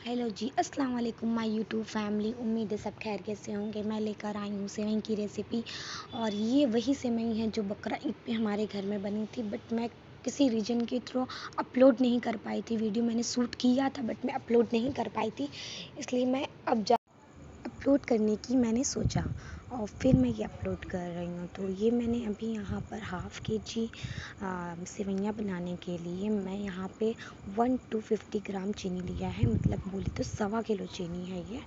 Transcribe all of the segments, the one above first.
Hello जी, अस्सलाम वालेकुम my YouTube family. उम्मीद है सब खैरियत से होंगे। मैं लेकर आई हूँ सेवई की रेसिपी और ये वही सेवई है जो बकरा ईद पे हमारे घर में बनी थी, बट मैं किसी रीज़न के थ्रू अपलोड नहीं कर पाई थी। वीडियो मैंने शूट किया था बट मैं अपलोड नहीं कर पाई थी, इसलिए मैं अब अपलोड करने की मैंने सोचा और फिर मैं ये अपलोड कर रही हूँ। तो ये मैंने अभी यहाँ पर हाफ़ के जी सेवइयाँ बनाने के लिए मैं यहाँ पे 1 to 50 ग्राम चीनी लिया है। मतलब बोले तो 1.25 किलो चीनी है ये,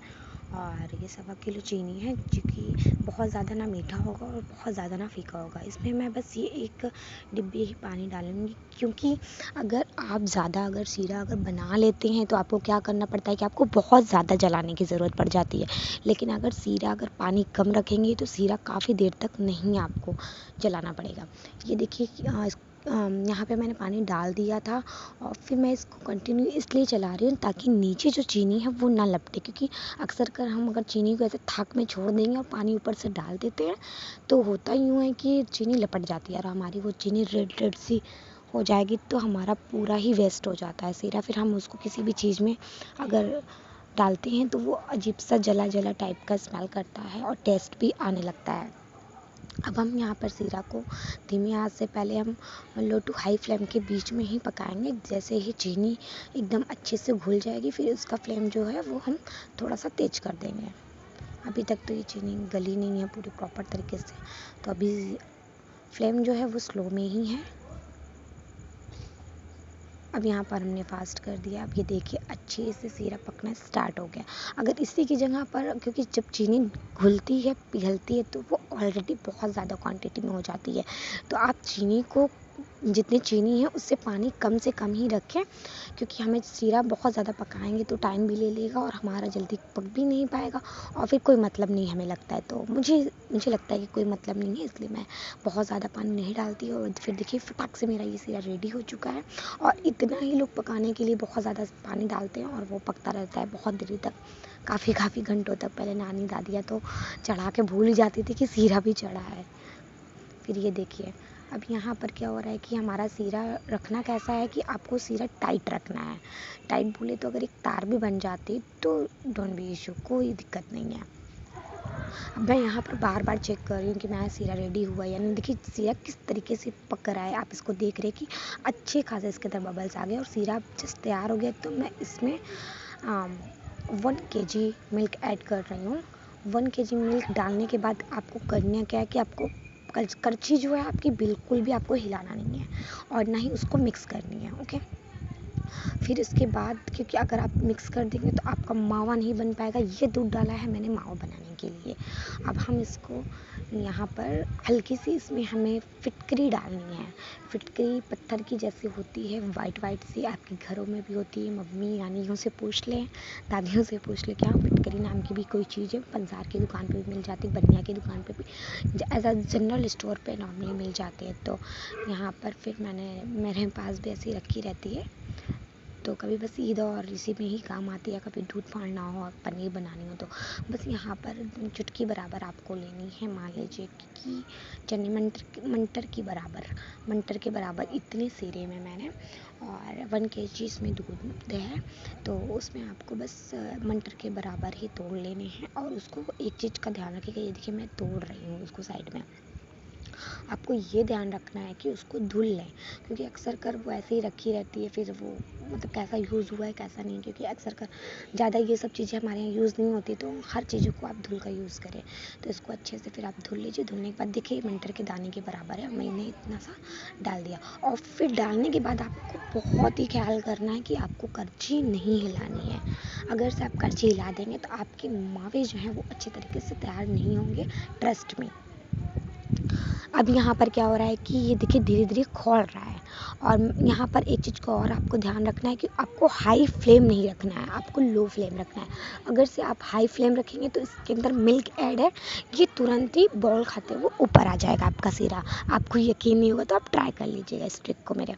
और ये 1.25 किलो चीनी है जो कि बहुत ज़्यादा ना मीठा होगा और बहुत ज़्यादा ना फीका होगा। इसमें मैं बस ये एक डिब्बे ही पानी डालूँगी, क्योंकि अगर शीरा अगर बना लेते हैं तो आपको क्या करना पड़ता है कि आपको बहुत ज़्यादा जलाने की ज़रूरत पड़ जाती है। लेकिन अगर पानी कम रखेंगे तो शीरा काफ़ी देर तक नहीं आपको जलाना पड़ेगा। ये देखिए कि यहाँ पे मैंने पानी डाल दिया था और फिर मैं इसको कंटिन्यू इसलिए चला रही हूँ ताकि नीचे जो चीनी है वो ना लपटे, क्योंकि अक्सर कर हम अगर चीनी को ऐसे थाक में छोड़ देंगे और पानी ऊपर से डाल देते हैं तो होता यूँ है कि चीनी लपट जाती है और हमारी वो चीनी रेड रेड सी हो जाएगी, तो हमारा पूरा ही वेस्ट हो जाता है शीरा। फिर हम उसको किसी भी चीज़ में अगर डालते हैं तो वो अजीब सा जला जला टाइप का स्मेल करता है और टेस्ट भी आने लगता है। अब हम यहाँ पर शीरा को धीमी आंच से पहले हम लो टू हाई फ्लेम के बीच में ही पकाएंगे। जैसे ही चीनी एकदम अच्छे से घुल जाएगी फिर उसका फ्लेम जो है वो हम थोड़ा सा तेज कर देंगे। अभी तक तो ये चीनी गली नहीं है पूरी प्रॉपर तरीके से, तो अभी फ्लेम जो है वो स्लो में ही है। अब यहाँ पर हमने फास्ट कर दिया। अब ये देखिए अच्छे से शीरा पकना स्टार्ट हो गया। अगर इसी की जगह पर, क्योंकि जब चीनी घुलती है पिघलती है तो वो ऑलरेडी बहुत ज़्यादा क्वांटिटी में हो जाती है, तो आप चीनी को जितनी चीनी है उससे पानी कम से कम ही रखें, क्योंकि हमें शीरा बहुत ज़्यादा पकाएंगे तो टाइम भी ले लेगा और हमारा जल्दी पक भी नहीं पाएगा और फिर कोई मतलब नहीं हमें लगता है। तो मुझे लगता है कि कोई मतलब नहीं है, इसलिए मैं बहुत ज़्यादा पानी नहीं डालती और फिर देखिए फटाक से मेरा ये शीरा रेडी हो चुका है। और इतना ही लोग पकाने के लिए बहुत ज़्यादा पानी डालते हैं और वो पकता रहता है बहुत देर तक, काफ़ी घंटों तक। पहले नानी दादियाँ तो चढ़ा के भूल ही जाती थी कि शीरा भी चढ़ा है। फिर ये देखिए अब यहाँ पर क्या हो रहा है कि हमारा शीरा रखना कैसा है कि आपको शीरा टाइट रखना है। टाइट बोले तो अगर एक तार भी बन जाती तो डोंट बी इशू, कोई दिक्कत नहीं है। अब मैं यहाँ पर बार बार चेक कर रही हूँ कि मेरा शीरा रेडी हुआ या नहीं। देखिए शीरा किस तरीके से पक रहा है, आप इसको देख रहे हैं कि अच्छे खासे इसके अंदर बबल्स आ गए और शीरा जस्ट तैयार हो गया। तो मैं इसमें 1 kg मिल्क ऐड कर रही हूँ। 1 kg मिल्क डालने के बाद आपको करना क्या है कि आपको करछी जो है आपकी बिल्कुल भी आपको हिलाना नहीं है और ना ही उसको मिक्स करनी है, ओके। फिर इसके बाद, क्योंकि अगर आप मिक्स कर देंगे तो आपका मावा नहीं बन पाएगा। ये दूध डाला है मैंने मावा बनाने के लिए। अब हम इसको यहाँ पर हल्की सी इसमें हमें फिटकरी डालनी है। फिटकरी पत्थर की जैसी होती है, वाइट वाइट सी, आपके घरों में भी होती है। मम्मी नानियों से पूछ लें, दादियों से पूछ लें, क्या फिटकरी नाम की भी कोई चीज़ है, पंसार की दुकान पे भी मिल जाती है, बनिया की दुकान पे भी एज अ जनरल स्टोर पे नॉर्मली मिल जाते हैं। तो यहाँ पर फिर मेरे पास भी ऐसी रखी रहती है, तो कभी बस ईद और इसी में ही काम आती है। कभी दूध फाड़ना हो और पनीर बनानी हो तो बस यहाँ पर चुटकी बराबर आपको लेनी है। मान लीजिए कि चने मंटर के बराबर इतने सीरे में मैंने, और 1 kg इसमें दूध है तो उसमें आपको बस मंटर के बराबर ही तोड़ लेने हैं। और उसको एक चीज़ का ध्यान रखिएगा, ये देखिए मैं तोड़ रही हूँ उसको साइड में। आपको ये ध्यान रखना है कि उसको धुल लें, क्योंकि अक्सर कर वो ऐसे ही रखी रहती है, फिर वो मतलब कैसा यूज़ हुआ है कैसा नहीं, क्योंकि अक्सर कर ज़्यादा ये सब चीज़ें हमारे यहाँ यूज़ नहीं होती, तो हर चीज़ों को आप धुल कर यूज़ करें। तो इसको अच्छे से फिर आप धुल लीजिए। धुलने के बाद देखिए मटर के दाने के बराबर है, मैंने इतना सा डाल दिया। और फिर डालने के बाद आपको बहुत ही ख्याल करना है कि आपको करछी नहीं हिलानी है। अगर से आप करछी हिला देंगे तो आपके मावे जो हैं वो अच्छे तरीके से तैयार नहीं होंगे, ट्रस्ट में। अब यहाँ पर क्या हो रहा है कि ये देखिए धीरे धीरे खौल रहा है। और यहाँ पर एक चीज़ को और आपको ध्यान रखना है कि आपको हाई फ्लेम नहीं रखना है, आपको लो फ्लेम रखना है। अगर से आप हाई फ्लेम रखेंगे तो इसके अंदर मिल्क ऐड है, ये तुरंत ही बॉल खाते हुए ऊपर आ जाएगा आपका शीरा। आपको यकीन नहीं होगा तो आप ट्राई कर लीजिएगा इस ट्रिक को मेरे।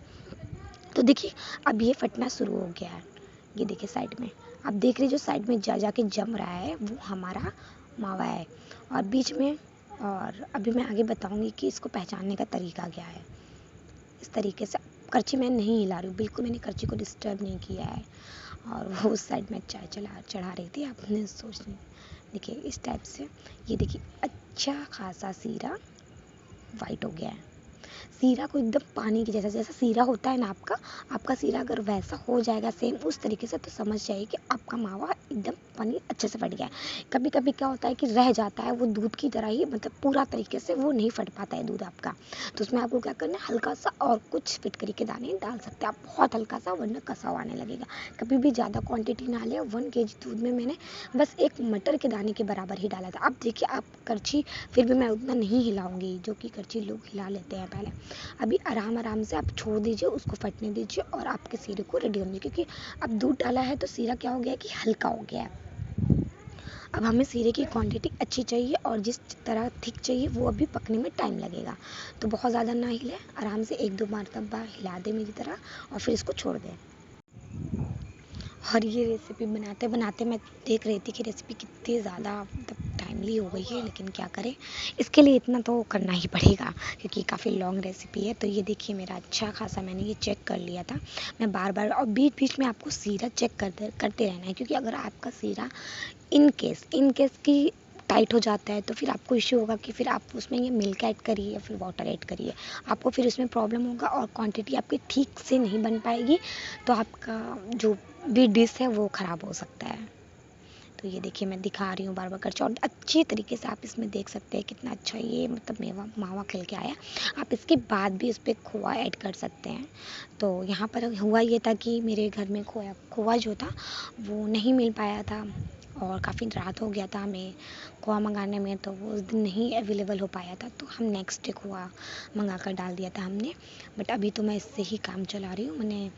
तो देखिए अब ये फटना शुरू हो गया है। ये देखिए साइड में आप देख रहे जो साइड में जा के जम रहा है वो हमारा मावा है और बीच में। और अभी मैं आगे बताऊंगी कि इसको पहचानने का तरीका क्या है। इस तरीके से करछी मैं नहीं हिला रही हूँ, बिल्कुल मैंने करछी को डिस्टर्ब नहीं किया है। और वो उस साइड में चाय चढ़ा रही थी। आपने सोच ली, देखिए इस टाइप से, ये देखिए अच्छा खासा सीरा वाइट हो गया है। सीरा को एकदम पानी की जैसा सीरा होता है ना आपका सीरा अगर वैसा हो जाएगा सेम उस तरीके से, तो समझ जाइए कि आपका मावा एकदम पनीर अच्छे से फट गया है। कभी कभी क्या होता है कि रह जाता है वो दूध की तरह ही, मतलब पूरा तरीके से वो नहीं फट पाता है दूध आपका। तो उसमें आपको क्या करना है, हल्का सा और कुछ फिटकरी के दाने डाल सकते हैं आप, बहुत हल्का सा, वरना कसा आने लगेगा। कभी भी ज़्यादा क्वांटिटी ना ले। 1 kg दूध में मैंने बस एक मटर के दाने के बराबर ही डाला था। अब देखिए आप करछी, फिर भी मैं उतना नहीं हिलाऊंगी जो कि करछी लोग हिला लेते हैं पहले। अभी आराम आराम से आप छोड़ दीजिए, उसको फटने दीजिए और आपके सीरे को रेडी होने दीजिए, क्योंकि अब दूध डाला है तो सीरा क्या हो गया है कि हल्का हो गया है। अब हमें सीरे की क्वांटिटी अच्छी चाहिए और जिस तरह थिक चाहिए वो अभी पकने में टाइम लगेगा। तो बहुत ज़्यादा ना हिले, आराम से 1-2 मरतबा हिला दे मेरी तरह और फिर इसको छोड़ दें। और ये रेसिपी बनाते बनाते मैं देख रही थी कि रेसिपी कितनी ज़्यादा मतलब टाइमली हो गई है, लेकिन क्या करें, इसके लिए इतना तो करना ही पड़ेगा क्योंकि काफ़ी लॉन्ग रेसिपी है। तो ये देखिए मेरा अच्छा खासा मैंने ये चेक कर लिया था। मैं बार बार और बीच बीच में आपको सीरा चेक करते रहना है, क्योंकि अगर आपका सीरा इन केस की टाइट हो जाता है तो फिर आपको इश्यू होगा कि फिर आप उसमें ये मिल्क ऐड करिए या फिर वाटर ऐड करिए, आपको फिर उसमें प्रॉब्लम होगा और क्वांटिटी आपकी ठीक से नहीं बन पाएगी, तो आपका जो भी डिश है वो ख़राब हो सकता है। तो ये देखिए मैं दिखा रही हूँ बार बार करछी, और अच्छी तरीके से आप इसमें देख सकते हैं कितना अच्छा ये मतलब मेवा मावा खिल के आया। आप इसके बाद भी इस पर खोआ ऐड कर सकते हैं। तो यहाँ पर हुआ ये था कि मेरे घर में खोआ जो था वो नहीं मिल पाया था और काफ़ी रात हो गया था हमें खोआ मंगाने में, तो वो उस दिन नहीं अवेलेबल हो पाया था, तो हम नेक्स्ट डे खोआ मंगा कर डाल दिया था हमने। बट अभी तो मैं इससे ही काम चला रही हूँ। मैंने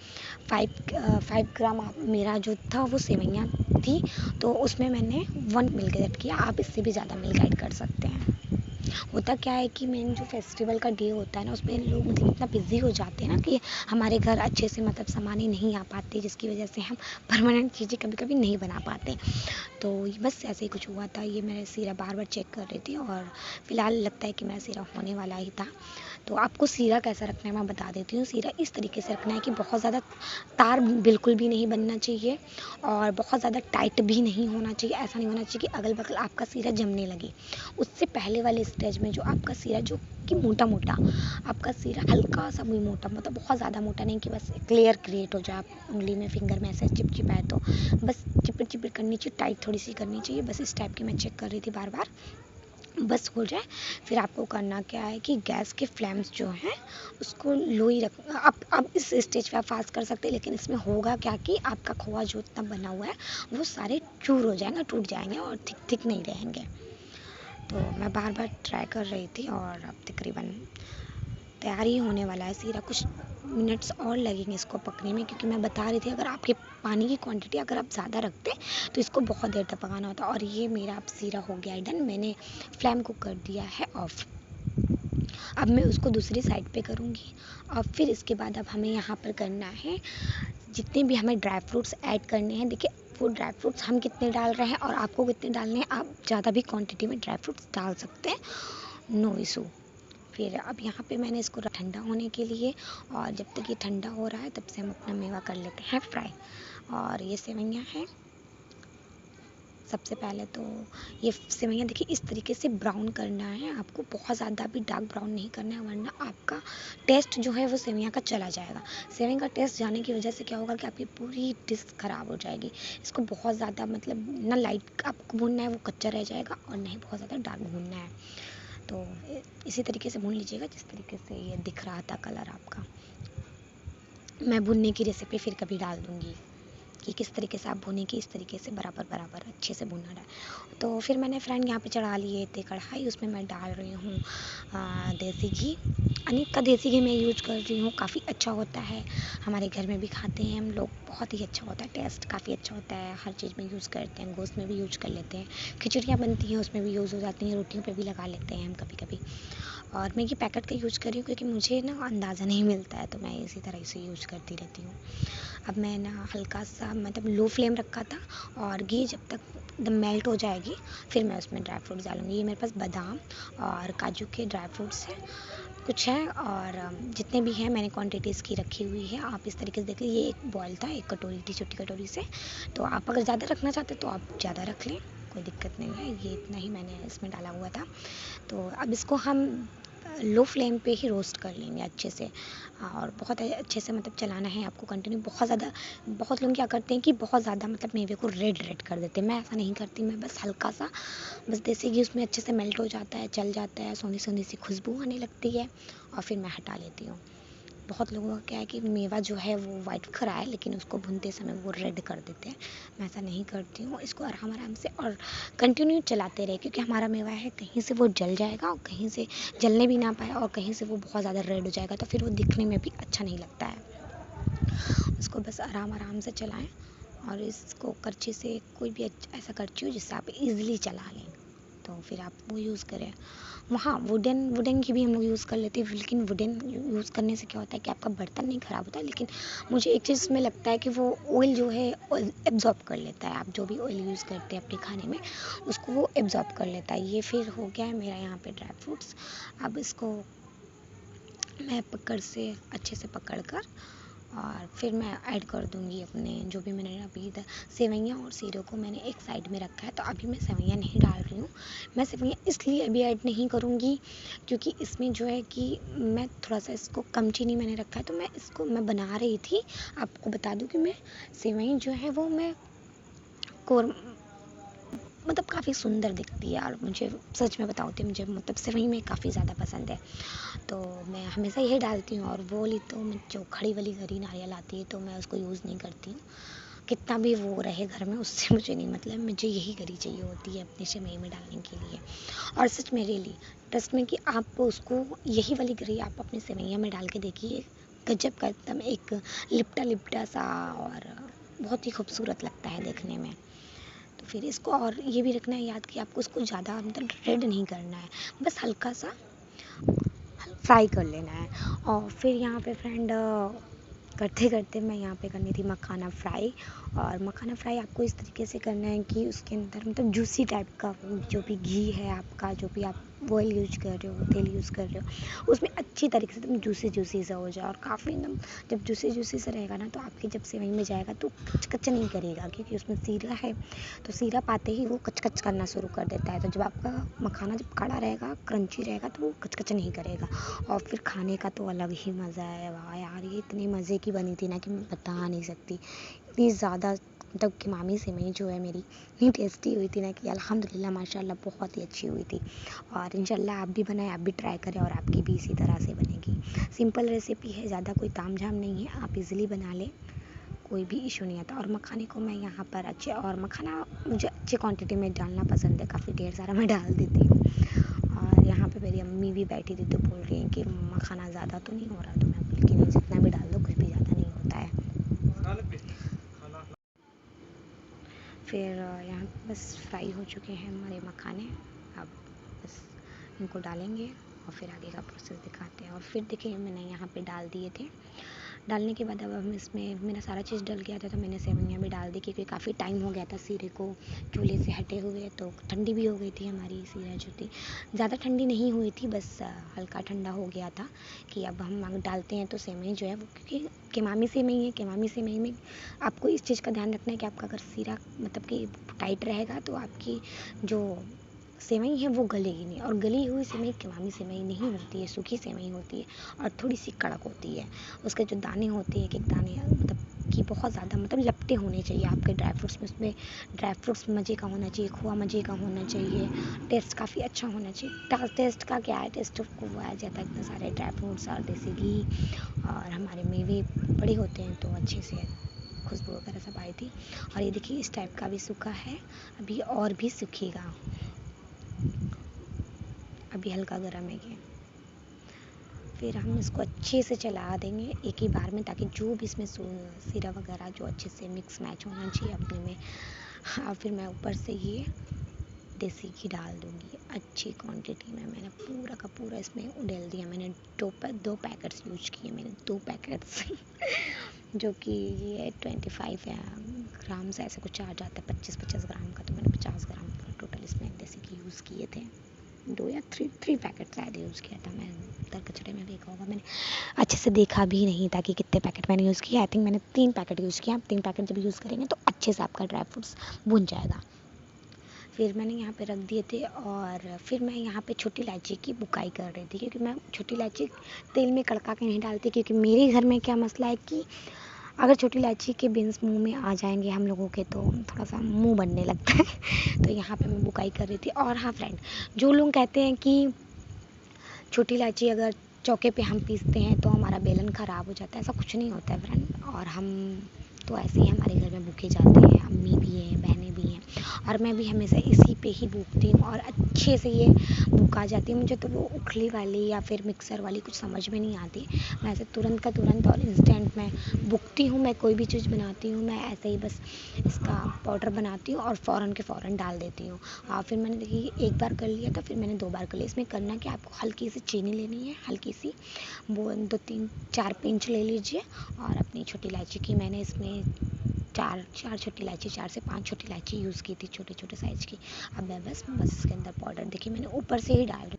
5 ग्राम मेरा जो था वो सेवइयाँ थी, तो उसमें मैंने 1 मिल्क ऐड किया। आप इससे भी ज़्यादा मिल्क ऐड कर सकते हैं। होता क्या है कि मेन जो फेस्टिवल का डे होता है ना, उसमें लोग मतलब इतना बिजी हो जाते हैं ना कि हमारे घर अच्छे से मतलब सामान ही नहीं आ पाते, जिसकी वजह से हम परमानेंट चीज़ें कभी कभी नहीं बना पाते। तो बस ऐसे ही कुछ हुआ था। ये मैं सीरा बार बार चेक कर रही थी और फिलहाल लगता है कि मेरा सीरा होने वाला ही था। तो आपको सीरा कैसा रखना है मैं बता देती हूँ। सीरा इस तरीके से रखना है कि बहुत ज़्यादा तार बिल्कुल भी नहीं बनना चाहिए और बहुत ज़्यादा टाइट भी नहीं होना चाहिए। ऐसा नहीं होना चाहिए कि अगल बगल आपका सीरा जमने लगे। उससे पहले वाले स्टेज में जो आपका सीरा जो कि मोटा मोटा, आपका सीरा हल्का सा भी मोटा, मतलब बहुत ज़्यादा मोटा नहीं कि बस क्लियर क्रिएट हो जाए, आप उंगली में फिंगर में ऐसे चिपचिपाए, तो बस चिपड़ चिपड़ करनी चाहिए, टाइट थोड़ी सी करनी चाहिए। बस इस टाइप की मैं चेक कर रही थी बार बार, बस हो जाए। फिर आपको करना क्या है कि गैस के फ्लेम्स जो हैं उसको लो ही रख। अब इस स्टेज पे आप फास्ट कर सकते हैं, लेकिन इसमें होगा क्या कि आपका खोआ जो इतना बना हुआ है वो सारे चूर हो जाएंगे, टूट जाएंगे और थिक थिक नहीं रहेंगे। तो मैं बार बार ट्राई कर रही थी और अब तकरीबन तैयार ही होने वाला है सीरा। कुछ मिनट्स और लगेंगे इसको पकने में, क्योंकि मैं बता रही थी अगर आपके पानी की क्वांटिटी अगर आप ज़्यादा रखते तो इसको बहुत देर तक पकाना होता। और ये मेरा अब सीरा हो गया है डन। मैंने फ्लेम को कर दिया है ऑफ। अब मैं उसको दूसरी साइड पे करूँगी और फिर इसके बाद अब हमें यहाँ पर करना है जितने भी हमें ड्राई फ्रूट्स ऐड करने हैं। देखिए वो ड्राई फ्रूट्स हम कितने डाल रहे हैं और आपको कितने डालने हैं, आप ज़्यादा भी क्वांटिटी में ड्राई फ्रूट्स डाल सकते हैं, नो इशू। फिर अब यहाँ पे मैंने इसको ठंडा होने के लिए, और जब तक ये ठंडा हो रहा है तब से हम अपना मेवा कर लेते हैं फ्राई। और ये सेवइयाँ हैं। सबसे पहले तो ये सेवइयाँ देखिए इस तरीके से ब्राउन करना है आपको, बहुत ज़्यादा भी डार्क ब्राउन नहीं करना है, वरना आपका टेस्ट जो है वो सेवइयाँ का चला जाएगा। सेवइयाँ का टेस्ट जाने की वजह से क्या होगा कि आपकी पूरी डिश ख़राब हो जाएगी। इसको बहुत ज़्यादा मतलब ना लाइट आपको भूनना है, वो कच्चा रह जाएगा, और ना ही बहुत ज़्यादा डार्क भूनना है। तो इसी तरीके से भून लीजिएगा जिस तरीके से ये दिख रहा था कलर आपका। मैं भुनने की रेसिपी फिर कभी डाल दूँगी कि किस तरीके से आप भुनें, कि इस तरीके से बराबर बराबर अच्छे से भुनना है। तो फिर मैंने फ्रेंड यहाँ पे चढ़ा लिए थे कढ़ाई, उसमें मैं डाल रही हूँ देसी घी। अनिक का देसी घी मैं यूज कर रही हूँ, काफ़ी अच्छा होता है, हमारे घर में भी खाते हैं हम लोग, बहुत ही अच्छा होता है, टेस्ट काफ़ी अच्छा होता है, हर चीज़ में यूज़ करते हैं, गोश्त में भी यूज कर लेते हैं, खिचड़ियाँ बनती हैं उसमें भी यूज़ हो जाती हैं, रोटियों पर भी लगा लेते हैं हम कभी कभी। और मैं ये पैकेट का यूज़ कर रही हूँ क्योंकि मुझे ना अंदाज़ा नहीं मिलता है, तो मैं इसी तरह से यूज़ करती रहती हूँ। अब मैं ना हल्का सा मतलब लो फ्लेम रखा था, और घी जब तक एकदम मेल्ट हो जाएगी फिर मैं उसमें ड्राई फ्रूट्स डालूँगी। ये मेरे पास बादाम और काजू के ड्राई फ्रूट्स हैं, कुछ है और जितने भी हैं मैंने क्वांटिटीज़ की रखी हुई है। आप इस तरीके से देख लीजिए, ये एक बॉयल था, एक कटोरी थी छोटी कटोरी से। तो आप अगर ज़्यादा रखना चाहते तो आप ज़्यादा रख लें, कोई दिक्कत नहीं है। ये इतना ही मैंने इसमें डाला हुआ था। तो अब इसको हम लो फ्लेम पे ही रोस्ट कर लेंगे अच्छे से, और बहुत अच्छे से मतलब चलाना है आपको कंटिन्यू। बहुत ज़्यादा, बहुत लोग क्या करते हैं कि बहुत ज़्यादा मतलब मेवे को रेड रेड कर देते हैं। मैं ऐसा नहीं करती, मैं बस हल्का सा, बस देसी घी उसमें अच्छे से मेल्ट हो जाता है, चल जाता है, सोंधी सोंधी सी खुशबू आने लगती है और फिर मैं हटा लेती हूँ। बहुत लोगों का क्या है कि मेवा जो है वो वाइट खरा है, लेकिन उसको भूनते समय वो रेड कर देते हैं। मैं ऐसा नहीं करती हूँ। इसको आराम आराम से और कंटिन्यू चलाते रहे, क्योंकि हमारा मेवा है कहीं से वो जल जाएगा और कहीं से जलने भी ना पाए, और कहीं से वो बहुत ज़्यादा रेड हो जाएगा तो फिर वो दिखने में भी अच्छा नहीं लगता है। उसको बस आराम आराम से चलाएं, और इसको करछी से, कोई भी ऐसा करछी हो जिससे आप इजीली चला लें, तो फिर आप वो यूज़ करें। हाँ, वुडन की भी हम लोग यूज़ कर लेते हैं, लेकिन वुडन यूज़ करने से क्या होता है कि आपका बर्तन नहीं ख़राब होता है, लेकिन मुझे एक चीज़ में लगता है कि वो ऑयल जो है ऑयल एब्जॉर्ब कर लेता है। आप जो भी ऑयल यूज़ करते हैं अपने खाने में, उसको वो एब्जॉर्ब कर लेता है। ये फिर हो गया है मेरा यहाँ पे ड्राई फ्रूट्स। अब इसको मैं पकड़ से अच्छे से पकड़ कर, और फिर मैं ऐड कर दूँगी अपने जो भी मैंने अभी इधर सेवइयाँ और सीरों को मैंने एक साइड में रखा है। तो अभी मैं सेवइयाँ नहीं डाल रही हूँ। मैं सेवइयाँ इसलिए अभी ऐड नहीं करूँगी क्योंकि इसमें जो है कि मैं थोड़ा सा इसको कम चीनी मैंने रखा है, तो मैं इसको मैं बना रही थी। आपको बता दूँ कि मैं सेवई जो है वो मैं कोर मतलब काफ़ी सुंदर दिखती है, और मुझे सच में बताऊँ तो मुझे मतलब सेवई में काफ़ी ज़्यादा पसंद है। तो मैं हमेशा यही डालती हूँ, और वो ली तो मैं जो खड़ी वाली गरी नारियल आती है तो मैं उसको यूज़ नहीं करती हूँ। कितना भी वो रहे घर में, उससे मुझे नहीं मतलब, मुझे यही गरी चाहिए होती है अपनी सेवई में डालने के लिए। और सच में रियली ट्रस्ट में कि आप उसको यही वाली गरी आप अपनी सेवइयाँ में डाल के देखिए, गजब का एकदम एक लिपटा लिपटा सा, और बहुत ही खूबसूरत लगता है देखने में। तो फिर इसको और ये भी रखना है याद कि आपको उसको ज़्यादा मतलब रेड नहीं करना है, बस हल्का सा फ्राई कर लेना है। और फिर यहाँ पे फ्रेंड करते करते मैं यहाँ पे करनी थी मखाना फ्राई। और मखाना फ्राई आपको इस तरीके से करना है कि उसके अंदर मतलब जूसी टाइप का जो भी घी है आपका, जो भी आप ऑयल यूज कर रहे हो, तेल यूज़ कर रहे हो, उसमें अच्छी तरीके से एकदम जूसी जूसी सा हो जाए, और काफ़ी एकदम जब जूसी जूसी सा रहेगा ना, तो आपके जब सेवई में जाएगा तो कच कच नहीं करेगा, क्योंकि उसमें सीरा है। तो सीरा पाते ही वो कच कच करना शुरू कर देता है। तो जब आपका मखाना जब कड़ा रहेगा, क्रंची रहेगा, तो वो कच कच नहीं करेगा। और फिर खाने का तो अलग ही मज़ा है। वाह यार, ये इतनी मज़े की बनी थी ना कि मैं बता नहीं सकती। इतनी ज़्यादा मतलब कीमामी सेवई जो है मेरी इतनी टेस्टी हुई थी ना कि अल्हम्दुलिल्लाह माशाल्लाह बहुत ही अच्छी हुई थी। और इंशाल्लाह आप भी बनाएं, आप भी ट्राई करें, और आपकी भी इसी तरह से बनेगी। सिंपल रेसिपी है, ज़्यादा कोई तामझाम नहीं है, आप इजीली बना लें, कोई भी इशू नहीं आता। और मखाने को मैं यहाँ पर अच्छे, और मखाना मुझे अच्छी क्वांटिटी में डालना पसंद है, काफ़ी ढेर सारा मैं डाल देती हूँ। और यहाँ पे मेरी अम्मी भी बैठी थी तो बोल रही हैं कि मखाना ज़्यादा तो नहीं हो रहा, तो मैं बोली कि नहीं, जितना भी डाल दो, कुछ भी ज़्यादा नहीं होता है। फिर यहाँ बस फ्राई हो चुके हैं हमारे मखाने। अब बस इनको डालेंगे और फिर आगे का प्रोसेस दिखाते हैं। और फिर देखिए मैंने यहाँ पे डाल दिए थे। डालने के बाद अब हम इसमें मेरा सारा चीज़ डल गया था, तो मैंने सेवइयाँ भी डाल दी, क्योंकि काफ़ी टाइम हो गया था सीरे को चूल्हे से हटे हुए, तो ठंडी भी हो गई थी हमारी सीरा जो थी। ज़्यादा ठंडी नहीं हुई थी, बस हल्का ठंडा हो गया था कि अब हम अगर डालते हैं तो सेवई जो है वो, क्योंकि केमामी सेवई है, केमामी सेवई में आपको इस चीज़ का ध्यान रखना है कि आपका अगर सीरा मतलब कि टाइट रहेगा तो आपकी जो सेवई है वो गलेगी नहीं। और गली हुई सेवई केमामी सेवई नहीं होती है, सूखी सेवई होती है और थोड़ी सी कड़क होती है। उसके जो दाने होते हैं, एक एक दाने मतलब कि बहुत ज़्यादा मतलब लपटे होने चाहिए आपके ड्राई फ्रूट्स में। उसमें ड्राई फ्रूट्स मज़े का होना चाहिए, खोआ मज़े का होना चाहिए, टेस्ट काफ़ी अच्छा होना चाहिए। टेस्ट का क्या है, टेस्ट को वो आ जाता है इतने सारे ड्राई फ्रूट्स और देसी घी, और हमारे मेवे बड़े होते हैं तो अच्छे से खुशबू वगैरह सब आई थी। और ये देखिए इस टाइप का भी सूखा है, अभी और भी सूखेगा, अभी हल्का गर्म है ये। फिर हम इसको अच्छे से चला देंगे एक ही बार में, ताकि जो भी इसमें सीरा वगैरह जो अच्छे से मिक्स मैच होना चाहिए अपने में। हाँ, फिर मैं ऊपर से ये देसी घी डाल दूँगी अच्छी क्वांटिटी में। मैंने पूरा का पूरा इसमें उड़ेल दिया। मैंने दो पैकेट्स यूज किए, मैंने 2 पैकेट्स जो कि ये 25 ग्राम से ऐसे कुछ आ जाता है, 25-50 ग्राम का, तो मैंने 50 ग्राम पूरा टोटल इसमें देसी घी यूज़ किए थे। 2 या 3 पैकेट शायद यूज़ किया था मैं। दर कचड़े में देखा होगा मैंने, अच्छे से देखा भी नहीं था कि कितने पैकेट मैंने यूज़ किया। आई थिंक मैंने 3 पैकेट यूज़ किया। 3 पैकेट जब यूज़ करेंगे तो अच्छे से आपका ड्राई फ्रूट्स भुन जाएगा। फिर मैंने यहाँ पे रख दिए थे और फिर मैं यहाँ पे छोटी इलायची की बुकाई कर रही थी, क्योंकि मैं छोटी इलायची तेल में कड़का के नहीं डालती, क्योंकि मेरे घर में क्या मसला है कि अगर छोटी इलायची के बीन्स मुंह में आ जाएंगे हम लोगों के तो थोड़ा सा मुंह बनने लगता है। तो यहाँ पे मैं बुकाई कर रही थी। और हाँ फ्रेंड, जो लोग कहते हैं कि छोटी इलायची अगर चौके पे हम पीसते हैं तो हमारा बेलन ख़राब हो जाता है, ऐसा कुछ नहीं होता है फ्रेंड। और हम तो ऐसे ही हमारे घर में भूखे जाते हैं, अम्मी भी हैं, बहनें भी हैं, और मैं भी हमेशा इसी पे ही भूखती हूँ और अच्छे से ये भूखा जाती है। मुझे तो वो उखली वाली या फिर मिक्सर वाली कुछ समझ में नहीं आती। मैं ऐसे तुरंत का तुरंत और इंस्टेंट मैं भूखती हूँ। मैं कोई भी चीज़ बनाती हूँ मैं ऐसे ही बस इसका पाउडर बनाती हूँ और फ़ौरन के फ़ौरन डाल देती हूँ। फिर मैंने देखिए एक बार कर लिया था, फिर मैंने 2 बार कर लिया। इसमें करना क्या, आपको हल्की सी चीनी लेनी है, हल्की सी, वो 2-3-4 पिंच ले लीजिए। और अपनी छोटी इलायची की मैंने इसमें 4 छोटी इलायची, 4 से 5 छोटी इलायची यूज़ की थी, छोटे-छोटे साइज़ की। अब मैं बस इसके अंदर पाउडर देखिए मैंने ऊपर से ही डाल रही।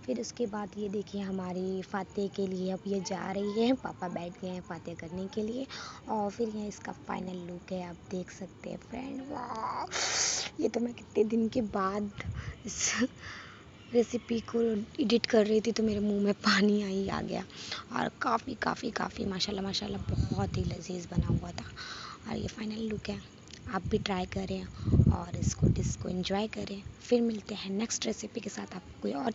फिर उसके बाद ये देखिए हमारी फ़ाते के लिए अब ये जा रही है, पापा बैठ गए हैं फ़ाते करने के लिए। और फिर ये इसका फाइनल लुक है, आप देख सकते हैं फ्रेंड। वाह! ये तो मैं कितने दिन के बाद इस रेसिपी को एडिट कर रही थी तो मेरे मुंह में पानी ही आ गया। और काफ़ी माशाल्लाह माशाल्लाह बहुत ही लजीज बना हुआ था। और ये फाइनल लुक है, आप भी ट्राई करें और इसको डिश को एंजॉय करें। फिर मिलते हैं नेक्स्ट रेसिपी के साथ। आप कोई और